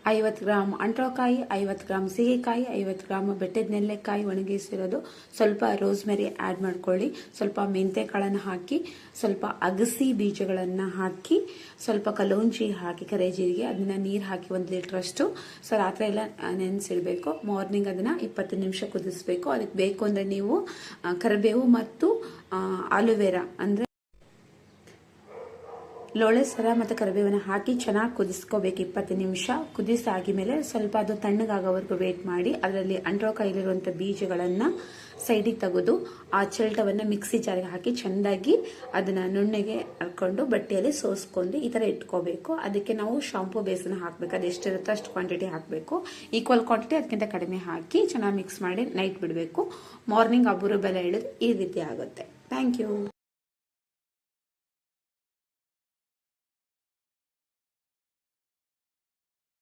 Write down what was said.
50 gram ಅಂಟ್ರೋಕಾಯಿ, 50 gram ಸೀಗೆಕಾಯಿ, 50 gram ಬೆಟ್ಟದ ನೆಲ್ಲೆಕಾಯಿ ಒಣಗಿಸಿರೋದು, ಸ್ವಲ್ಪ rosemary add ಮಾಡ್ಕೊಳ್ಳಿ, ಸ್ವಲ್ಪ ಮೆಂತೆ ಕಾಳನ್ನು ಹಾಕಿ, ಸ್ವಲ್ಪ ಅಗಸಿ ಬೀಜಗಳನ್ನು ಹಾಕಿ, ಸ್ವಲ್ಪ ಕಲೋಂಜಿ ಹಾಕಿ, ಕರೇಜೀರಿಗೆ ಅದನ್ನ ನೀರು ಹಾಕಿ 1 ಲೀಟ್ರಷ್ಟು. ಸೊ ರಾತ್ರಿ ಎಲ್ಲ ನೆನೆಸಿಡಬೇಕು. ಮಾರ್ನಿಂಗ್ ಅದನ್ನ 20 ನಿಮಿಷ ಕುದಿಸ್ಬೇಕು. ಅದಕ್ಕೆ ಬೇಕು ಅಂದರೆ ನೀವು ಕರಿಬೇವು ಮತ್ತು ಆಲೋವೆರಾ ಅಂದರೆ ಲೋಳೆ ಸರ ಮತ್ತು ಕರಿಬೇವನ್ನ ಹಾಕಿ ಚೆನ್ನಾಗಿ ಕುದಿಸ್ಕೋಬೇಕು 20 ನಿಮಿಷ. ಕುದಿಸಾಗಿಮೇಲೆ ಸ್ವಲ್ಪ ಅದು ತಣ್ಣಗಾಗೋವರೆಗೂ ವೇಟ್ ಮಾಡಿ, ಅದರಲ್ಲಿ ಅಂಟ್ರೋಕಾಯಿಲಿರುವಂಥ ಬೀಜಗಳನ್ನು ಸೈಡಿಗೆ ತೆಗೆದು ಆ ಚೆಲ್ಟವನ್ನು ಮಿಕ್ಸಿ ಜಾರಿಗೆ ಹಾಕಿ ಚೆಂದಾಗಿ ಅದನ್ನು ನುಣ್ಣಗೆ ಹರ್ಕೊಂಡು ಬಟ್ಟೆಯಲ್ಲಿ ಸೋಸ್ಕೊಂಡು ಈ ಥರ ಇಟ್ಕೋಬೇಕು. ಅದಕ್ಕೆ ನಾವು ಶಾಂಪೂ ಬೇಸನ್ನು ಹಾಕಬೇಕು. ಅದು ಎಷ್ಟಿರುತ್ತೋ ಅಷ್ಟು ಕ್ವಾಂಟಿಟಿ ಹಾಕಬೇಕು. ಈಕ್ವಲ್ ಕ್ವಾಂಟಿಟಿ ಅದಕ್ಕಿಂತ ಕಡಿಮೆ ಹಾಕಿ ಚೆನ್ನಾಗಿ ಮಿಕ್ಸ್ ಮಾಡಿ ನೈಟ್ ಬಿಡಬೇಕು. ಮಾರ್ನಿಂಗ್ ಅಬುರು ಬೆಲೆ ಇಳಿದು ಈ ರೀತಿ ಆಗುತ್ತೆ. Thank you.